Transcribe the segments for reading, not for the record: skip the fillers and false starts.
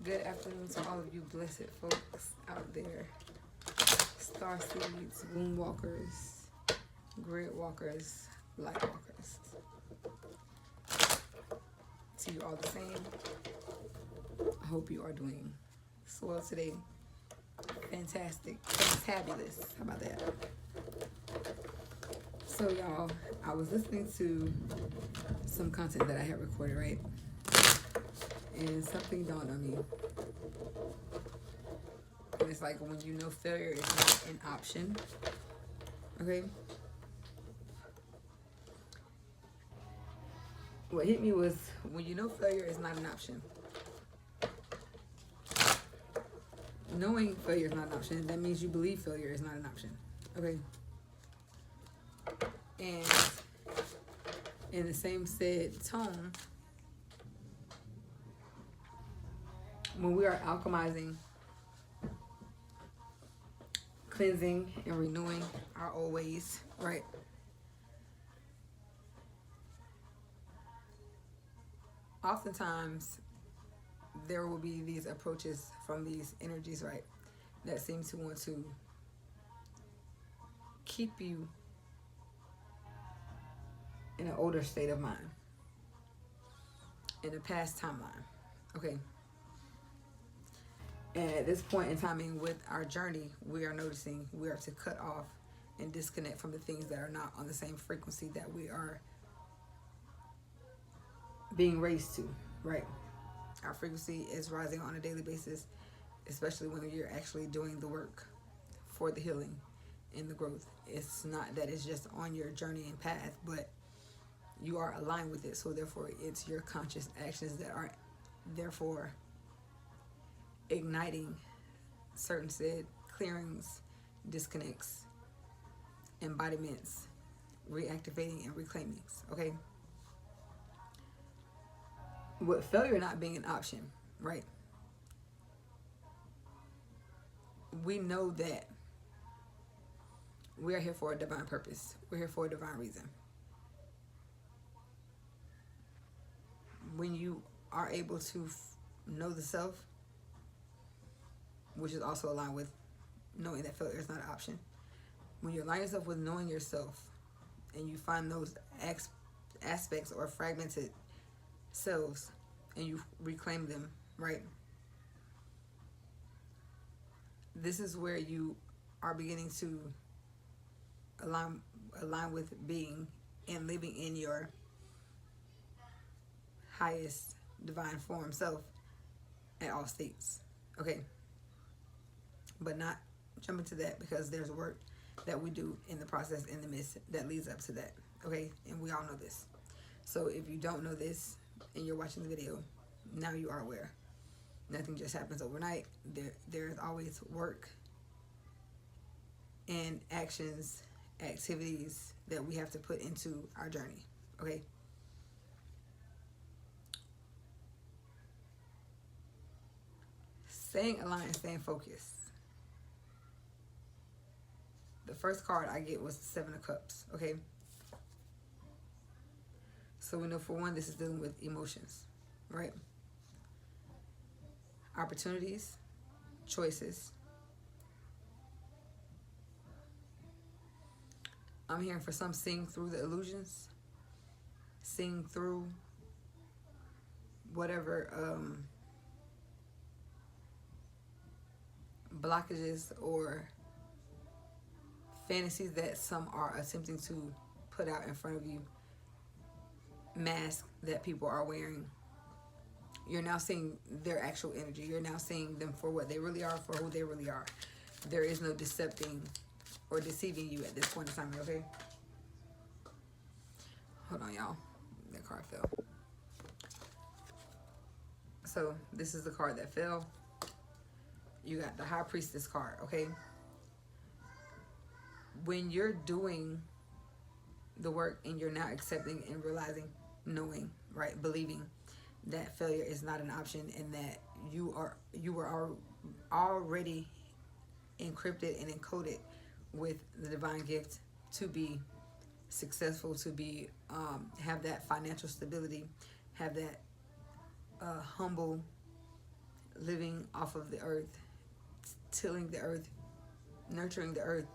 Good afternoon to all of you blessed folks out there. Star seeds, womb walkers, grid walkers, light walkers. To you all the same. I hope you are doing so well today. Fantastic. Fantabulous. How about that? So y'all, I was listening to some content that I had recorded, right? And something dawned on me. And it's like when you know failure is not an option. Okay? What hit me was when you know failure is not an option. Knowing failure is not an option, that means you believe failure is not an option. Okay? And in the same said tone, when we are alchemizing, cleansing, and renewing our old ways, right? Oftentimes, there will be these approaches from these energies, right, that seem to want to keep you in an older state of mind, in a past timeline, okay? And at this point in timing with our journey, we are noticing we are to cut off and disconnect from the things that are not on the same frequency that we are being raised to, right? Our frequency is rising on a daily basis, especially when you're actually doing the work for the healing and the growth. It's not that it's just on your journey and path, but you are aligned with it. So therefore, it's your conscious actions that are therefore igniting certain said clearings, disconnects, embodiments, reactivating and reclaimings, okay? With failure not being an option, right? We know that we are here for a divine purpose. We're here for a divine reason. When you are able to know the self, which is also aligned with knowing that failure is not an option. When you align yourself with knowing yourself and you find those aspects or fragmented selves and you reclaim them, right? This is where you are beginning to align with being and living in your highest divine form self at all states, okay? But not jump into that because there's work that we do in the process, in the midst, that leads up to that, okay? And we all know this. So if you don't know this and you're watching the video, now you are aware. Nothing just happens overnight. There's always work and actions, activities that we have to put into our journey, okay? Staying aligned, staying focused. The first card I get was the Seven of Cups, okay? So we know for one, this is dealing with emotions, right? Opportunities, choices. I'm hearing for some seeing through the illusions, seeing through whatever blockages or fantasies that some are attempting to put out in front of you, masks that people are wearing. You're now seeing their actual energy. You're now seeing them for what they really are, for who they really are. There is no decepting or deceiving you at this point in time, okay? Hold on, y'all. That card fell. So this is the card that fell. You got the High Priestess card, okay? When you're doing the work and you're now accepting and realizing, knowing, right, believing that failure is not an option and that you were already encrypted and encoded with the divine gift to be successful, to be have that financial stability, have that humble living off of the earth, tilling the earth, nurturing the earth,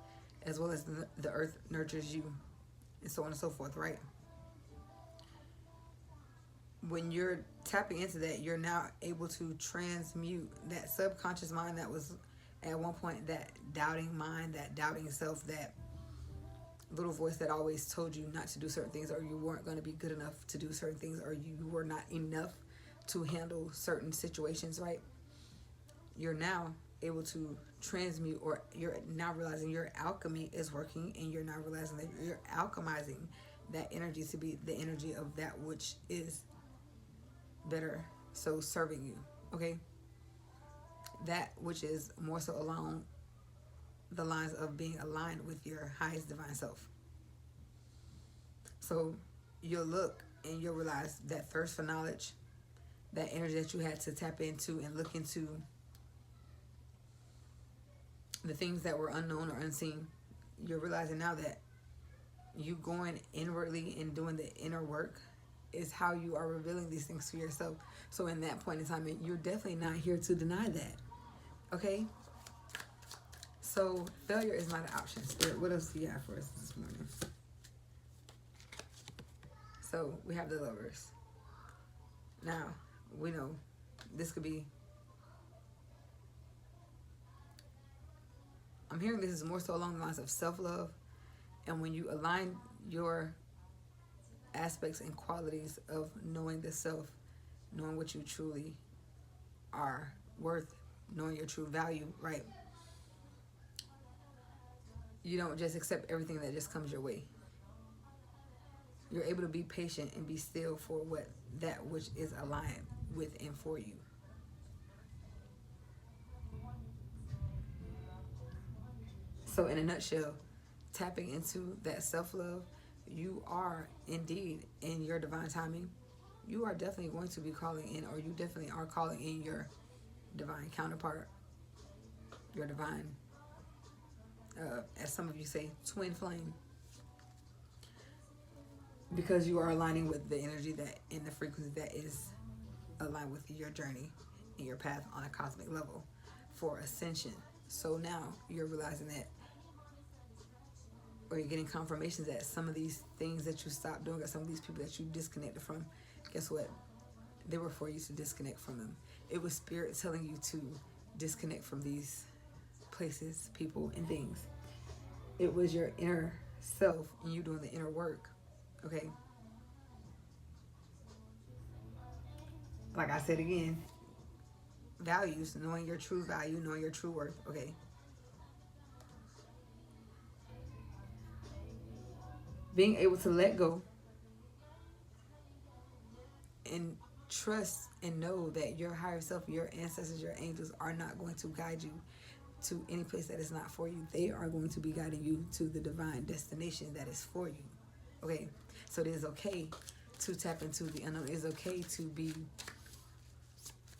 as well as the earth nurtures you, and so on and so forth, right? When you're tapping into that, you're now able to transmute that subconscious mind that was at one point that doubting mind, that doubting self, that little voice that always told you not to do certain things, or you weren't going to be good enough to do certain things, or you were not enough to handle certain situations, right? You're now able to transmute, or you're now realizing your alchemy is working, and you're now realizing that you're alchemizing that energy to be the energy of that which is better, so serving you, okay? That which is more so along the lines of being aligned with your highest divine self. So you'll look and you'll realize that thirst for knowledge, that energy that you had to tap into and look into the things that were unknown or unseen, you're realizing now that you going inwardly and doing the inner work is how you are revealing these things to yourself. So in that point in time, you're definitely not here to deny that, okay? So failure is not an option. Spirit, what else do you have for us this morning? So we have the Lovers. Now, we know this could be, I'm hearing this is more so along the lines of self-love. And when you align your aspects and qualities of knowing the self, knowing what you truly are worth, knowing your true value, right? You don't just accept everything that just comes your way. You're able to be patient and be still for what that which is aligned with and for you. So in a nutshell, tapping into that self-love, you are indeed in your divine timing. You are definitely going to be calling in, or you definitely are calling in your divine counterpart, your divine, as some of you say, twin flame. Because you are aligning with the energy that in the frequency that is aligned with your journey and your path on a cosmic level for ascension. So now you're realizing that, or you're getting confirmations that some of these things that you stopped doing, or some of these people that you disconnected from, guess what? They were for you to disconnect from them. It was Spirit telling you to disconnect from these places, people, and things. It was your inner self and you doing the inner work, okay? Like I said again, values, knowing your true value, knowing your true worth, okay? Being able to let go and trust and know that your higher self, your ancestors, your angels are not going to guide you to any place that is not for you. They are going to be guiding you to the divine destination that is for you. Okay, so it is okay to tap into the unknown. It is okay to be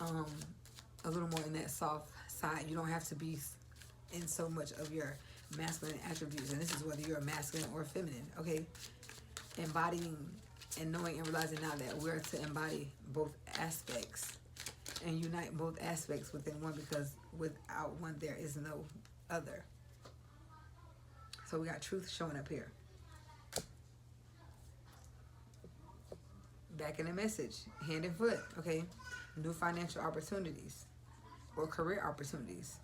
a little more in that soft side. You don't have to be in so much of your masculine attributes, and this is whether you're masculine or feminine. Okay, embodying and knowing and realizing now that we're to embody both aspects and unite both aspects within one, because without one there is no other. So we got truth showing up here. Back in the message, hand and foot, okay? New financial opportunities or career opportunities.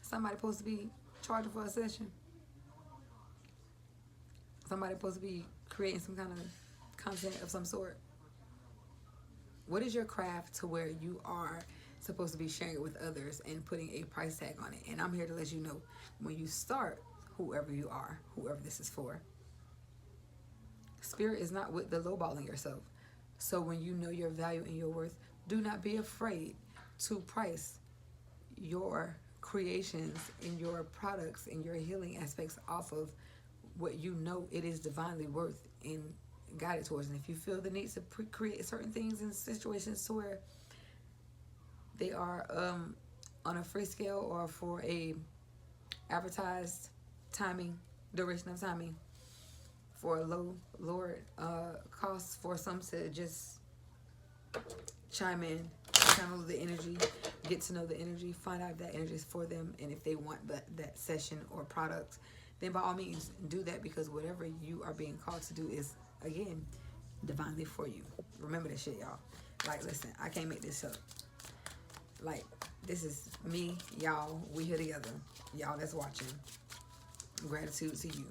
Somebody supposed to be charging for a session. Somebody supposed to be creating some kind of content of some sort. What is your craft to where you are supposed to be sharing it with others and putting a price tag on it? And I'm here to let you know, when you start, whoever you are, whoever this is for, Spirit is not with the lowballing yourself. So when you know your value and your worth, do not be afraid to price your creations and your products and your healing aspects off of what you know it is divinely worth and guided towards. And if you feel the need to create certain things in situations to where they are on a free scale or for a advertised timing, duration of timing, for a lower cost for some to just chime in, channel the energy, get to know the energy, find out if that energy is for them, and if they want that session or product, then by all means do that, because whatever you are being called to do is, again, divinely for you. Remember this shit, y'all. Like, listen, I can't make this up. Like, this is me, y'all, we here together. Y'all that's watching, gratitude to you.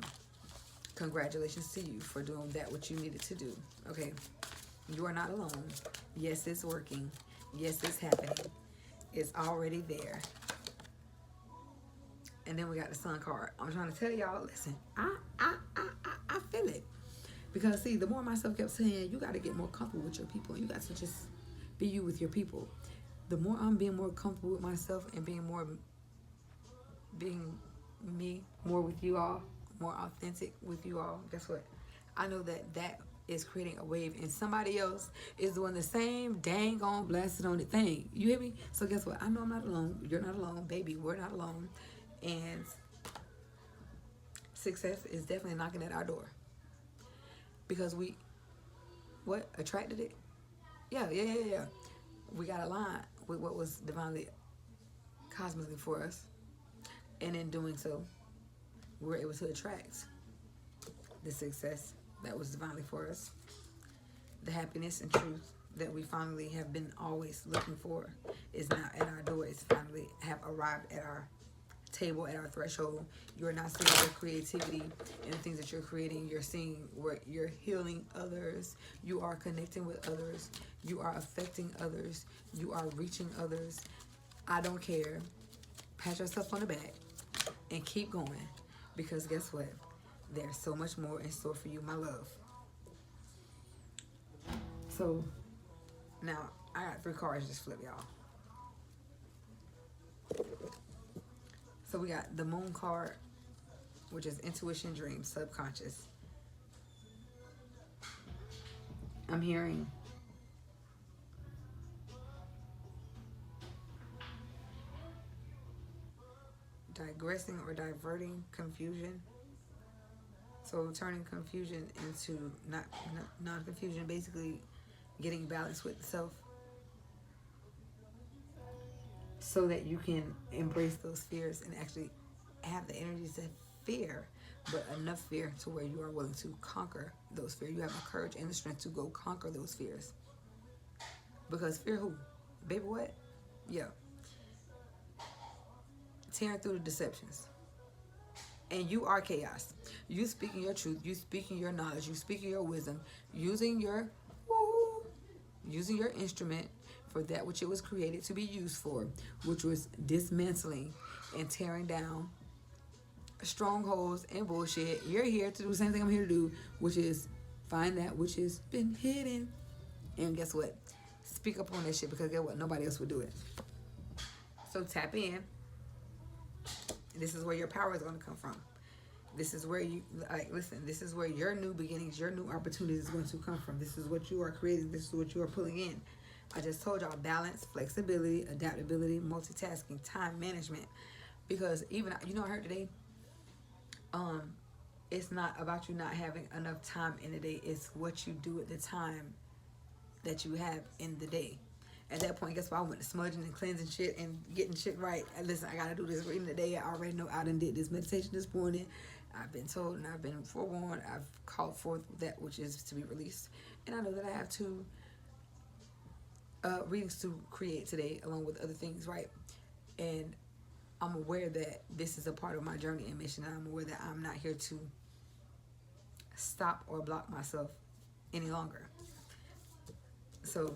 Congratulations to you for doing that what you needed to do. Okay, you are not alone. Yes, it's working. Yes, it's happening. It's already there. And then we got the Sun card. I'm trying to tell y'all, listen, I feel it. Because see, the more myself kept saying, you got to get more comfortable with your people. You got to just be you with your people. The more I'm being more comfortable with myself and being me, more with you all, more authentic with you all, guess what? I know that is creating a wave, and somebody else is doing the same dang on blasted on it thing. You hear me? So guess what? I know I'm not alone. You're not alone, baby. We're not alone. And success is definitely knocking at our door. Because we, attracted it? Yeah. We got aligned with what was divinely, cosmically for us. And in doing so, we were able to attract the success that was divinely for us. The happiness and truth that we finally have been always looking for is now at our door. It's finally have arrived at our table, at our threshold. You're not seeing your creativity and the things that you're creating. You're seeing where you're healing others. You are connecting with others. You are affecting others. You are reaching others. I don't care. Pat yourself on the back and keep going, because guess what? There's so much more in store for you, my love. So now I got 3 cards just flip, y'all. So we got the Moon card, which is intuition, dreams, subconscious. I'm hearing digressing or diverting confusion. So turning confusion into non-confusion, basically getting balance with self, so that you can embrace those fears and actually have the energy to fear, but enough fear to where you are willing to conquer those fears. You have the courage and the strength to go conquer those fears. Because fear who? Baby, what? Yeah. Tearing through the deceptions. And you are chaos. You speaking your truth. You speaking your knowledge. You speaking your wisdom. Using your instrument for that which it was created to be used for, which was dismantling and tearing down strongholds and bullshit. You're here to do the same thing I'm here to do, which is find that which has been hidden. And guess what? Speak up on that shit, because guess what? Nobody else would do it. So tap in. This is where your power is going to come from. This is where you, listen, this is where your new beginnings, your new opportunities is going to come from. This is what you are creating. This is what you are pulling in. I just told y'all balance, flexibility, adaptability, multitasking, time management. Because even, I heard today, it's not about you not having enough time in the day. It's what you do at the time that you have in the day. At that point, guess what? I went to smudging and cleansing shit and getting shit right. And listen, I got to do this reading today. I already know I done did this meditation this morning. I've been told and I've been forewarned. I've called forth that which is to be released. And I know that I have 2 readings to create today, along with other things, right? And I'm aware that this is a part of my journey and mission. And I'm aware that I'm not here to stop or block myself any longer. So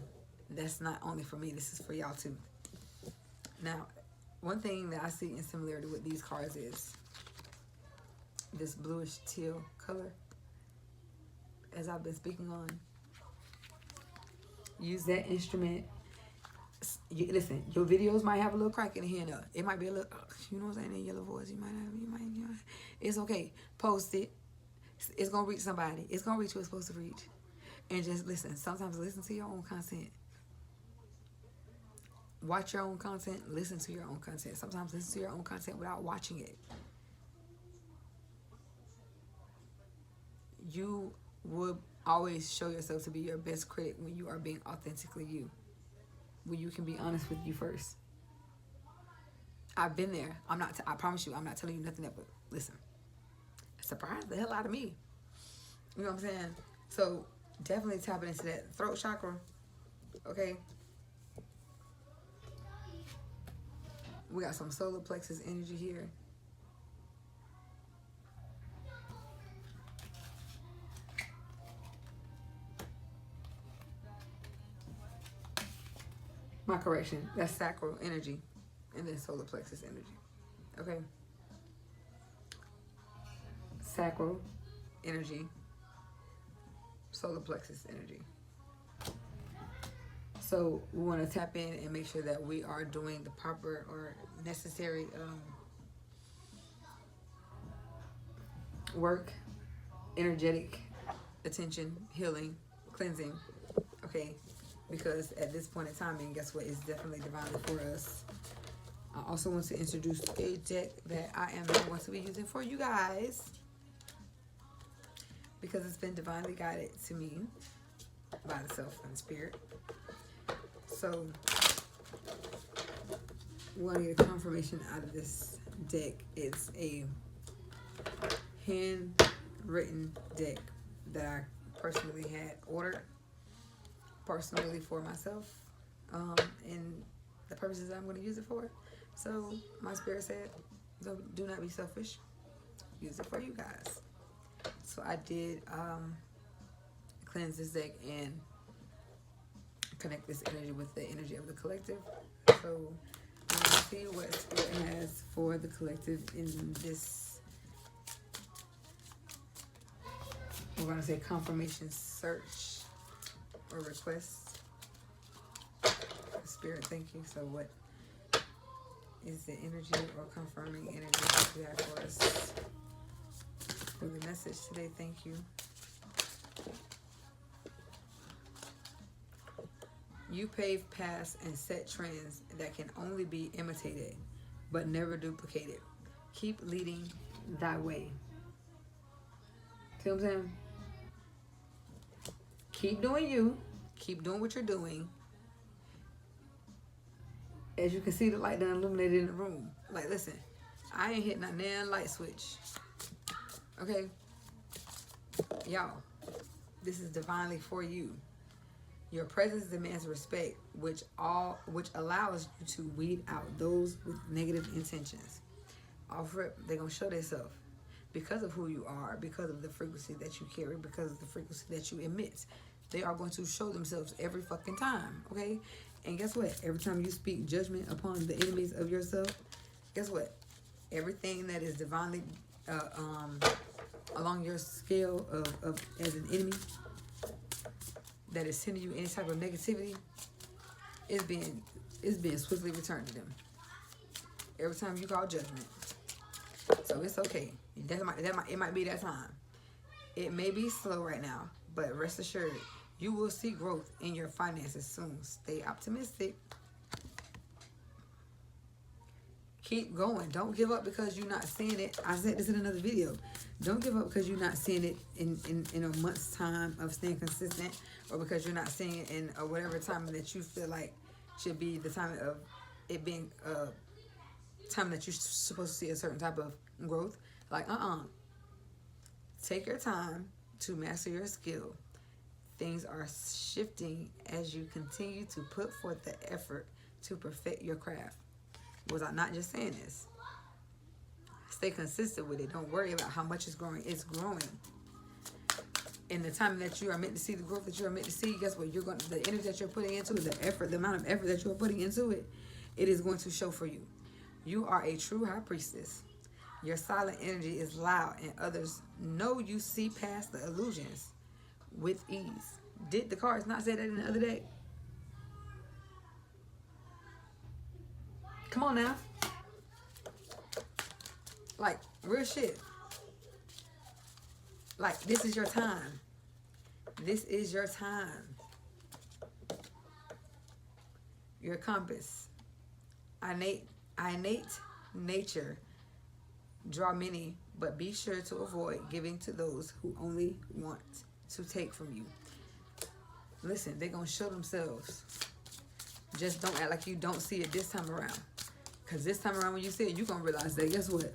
that's not only for me, this is for y'all too. Now, one thing that I see in similarity with these cards is this bluish teal color, as I've been speaking on. Use that instrument. Listen, your videos might have a little crack in the hand. It might be a little, you know what I'm saying, in yellow voice. You might. It's okay. Post it. It's gonna reach somebody. It's gonna reach who it's supposed to reach. And just listen. Sometimes listen to your own content. Watch your own content. Listen to your own content. Sometimes listen to your own content without watching it. You would always show yourself to be your best critic when you are being authentically you. when you can be honest with you first. I've been there. I promise you, I'm not telling you nothing but listen. It surprised the hell out of me. You know what I'm saying? So definitely tapping into that throat chakra. Okay. We got some solar plexus energy here. My correction, that's sacral energy and then solar plexus energy. Okay. Sacral energy, solar plexus energy. So we want to tap in and make sure that we are doing the proper or necessary work, energetic attention, healing, cleansing. Okay. Because at this point in time, and guess what, it's definitely divinely for us. I also want to introduce a deck that I am now going to be using for you guys, because it's been divinely guided to me by the self and spirit. So one of the confirmation out of this deck is a handwritten deck that I personally had ordered personally for myself, and the purposes I'm going to use it for. So my spirit said, do not be selfish. Use it for you guys. So I did cleanse this deck and connect this energy with the energy of the collective. So let's see what spirit has for the collective in this, we're going to say, confirmation search or request. Spirit, thank you. So what is the energy or confirming energy that you have for us for the message today? Thank you. You pave paths and set trends that can only be imitated but never duplicated. Keep leading thy way. See what I'm saying? Keep doing you. Keep doing what you're doing. As you can see, the light done illuminated in the room. Like, listen, I ain't hitting a damn light switch. Okay? Y'all, this is divinely for you. Your presence demands respect, which allows you to weed out those with negative intentions. Off rip, they're going to show themselves. Because of who you are, because of the frequency that you carry, because of the frequency that you emit. They are going to show themselves every fucking time, okay? And guess what? Every time you speak judgment upon the enemies of yourself, guess what? Everything that is divinely along your scale of as an enemy that is sending you any type of negativity is being swiftly returned to them. Every time you call judgment. So it's okay. It might be that time. It may be slow right now, but rest assured, you will see growth in your finances soon. Stay optimistic. Keep going. Don't give up because you're not seeing it. I said this in another video. Don't give up because you're not seeing it in a month's time of staying consistent, or because you're not seeing it in whatever time that you feel like should be the time of it being time that you're supposed to see a certain type of growth. Like, take your time to master your skill. Things are shifting as you continue to put forth the effort to perfect your craft. Was I not just saying this? Stay consistent with it. Don't worry about how much it's growing. It's growing. In the time that you are meant to see the growth that you are meant to see, guess what? The energy that you're putting into it, the effort, the amount of effort that you are putting into it, it is going to show for you. You are a true high priestess. Your silent energy is loud, and others know you see past the illusions with ease. Did the cards not say that in the other day? Come on now. Like, real shit. Like, this is your time. This is your time. Your compass. Innate nature. Draw many, but be sure to avoid giving to those who only want to take from you. Listen, they're going to show themselves. Just don't act like you don't see it this time around. Because this time around when you see it, you're going to realize that, guess what?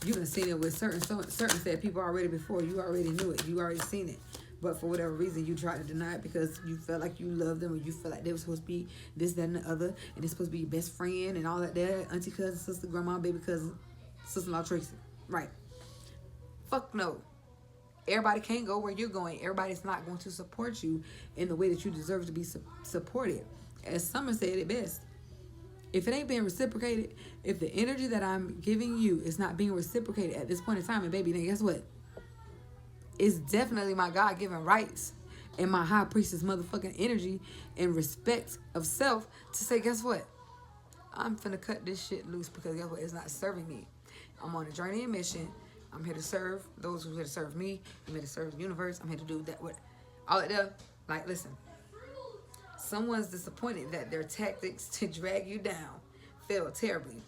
You done seen it with certain said people already before. You already knew it. You already seen it. But for whatever reason, you tried to deny it because you felt like you loved them, or you felt like they were supposed to be this, that, and the other, and they're supposed to be your best friend and all that there. Auntie, cousin, sister, grandma, baby cousin, sister-in-law, Tracy. Right. Fuck no. Everybody can't go where you're going. Everybody's not going to support you in the way that you deserve to be supported. As Summer said it best, if it ain't being reciprocated, if the energy that I'm giving you is not being reciprocated at this point in time, and baby, then guess what? It's definitely my God-given rights and my high priestess motherfucking energy and respect of self to say, guess what? I'm finna cut this shit loose because guess what? It's not serving me. I'm on a journey and mission. I'm here to serve those who are here to serve me. I'm here to serve the universe. I'm here to do that. What? All that there. Like, listen. Someone's disappointed that their tactics to drag you down failed terribly.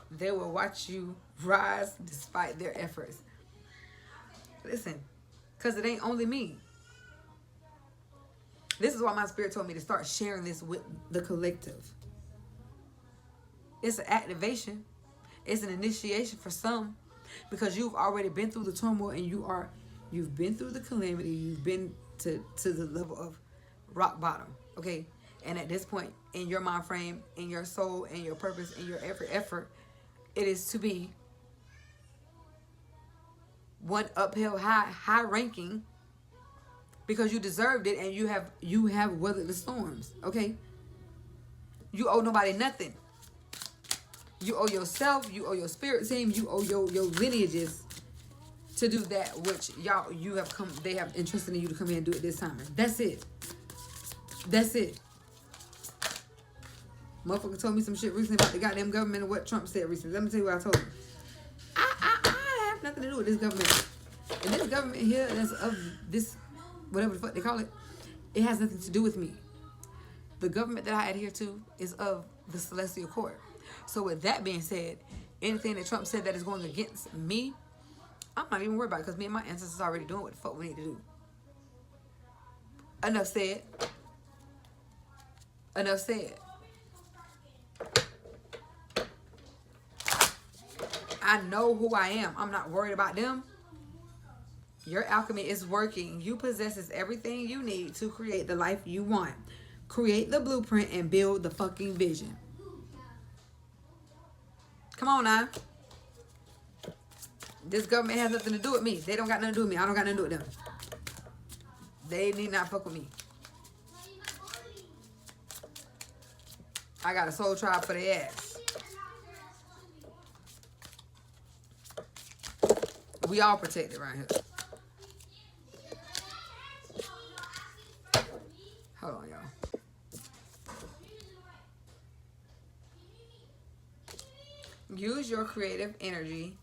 They will watch you rise despite their efforts. Listen. Because it ain't only me. This is why my spirit told me to start sharing this with the collective. It's an activation. It's an initiation for some. Because you've already been through the turmoil and you've been through the calamity. You've been to the level of rock bottom. Okay? And at this point, in your mind frame, in your soul, in your purpose, in your every effort, it is to be one uphill high ranking because you deserved it and you have weathered the storms. Okay? You owe nobody nothing. You owe yourself, you owe your spirit team, you owe your lineages to do that which they have entrusted in you to come here and do it this time. That's it. That's it. Motherfucker told me some shit recently about the goddamn government and what Trump said recently. Let me tell you what I told him. I have nothing to do with this government. And this government here, that's of this, whatever the fuck they call it, it has nothing to do with me. The government that I adhere to is of the Celestial Court. So with that being said, anything that Trump said that is going against me, I'm not even worried about it because me and my ancestors are already doing what the fuck we need to do. Enough said. Enough said. I know who I am. I'm not worried about them. Your alchemy is working. You possess everything you need to create the life you want. Create the blueprint and build the fucking vision. Come on now. This government has nothing to do with me. They don't got nothing to do with me. I don't got nothing to do with them. They need not fuck with me. I got a soul tribe for their ass. We all protected right here. Hold on, y'all. Use your creative energy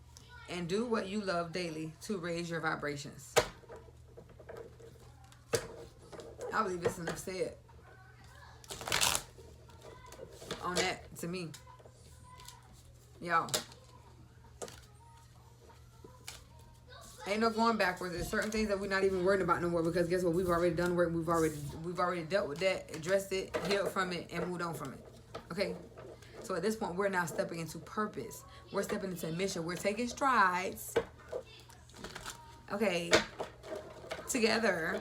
and do what you love daily to raise your vibrations. I believe it's enough said on that to me. Y'all. Ain't no going backwards. There's certain things that we're not even worried about no more because guess what? We've already done work. We've already dealt with that, addressed it, healed from it, and moved on from it. Okay? So at this point, we're now stepping into purpose. We're stepping into mission. We're taking strides. Okay. Together.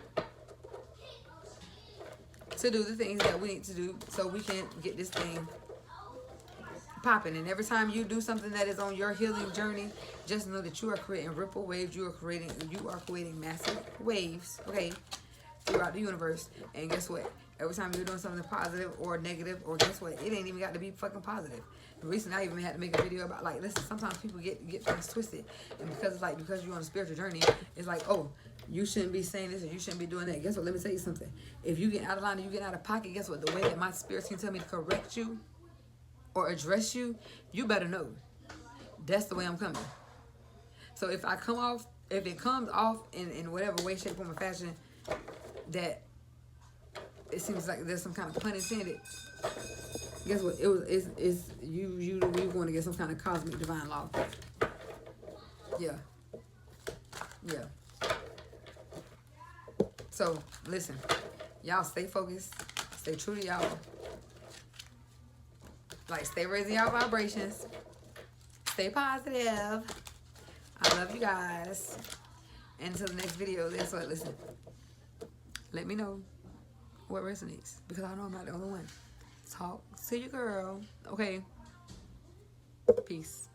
To do the things that we need to do so we can get this thing popping. And every time you do something that is on your healing journey, just know that you are creating ripple waves. You are creating massive waves, okay, throughout the universe. And guess what? Every time you're doing something positive or negative, or guess what? It ain't even got to be fucking positive. Recently, I even had to make a video about, like, listen, sometimes people get things twisted. And because you're on a spiritual journey, it's like, oh, you shouldn't be saying this or you shouldn't be doing that. Guess what? Let me tell you something. If you get out of line and you get out of pocket, guess what? The way that my spirit team tell me to correct you or address you, you better know. That's the way I'm coming. So if it comes off in whatever way, shape, form, or fashion that it seems like there's some kind of pun intended, guess what? It's you going to get some kind of cosmic divine law. Yeah. So listen, y'all stay focused, stay true to y'all. Like, stay raising y'all vibrations. Stay positive. I love you guys. And until the next video, that's what, listen. Let me know what resonates. Because I know I'm not the only one. Talk to your girl. Okay. Peace.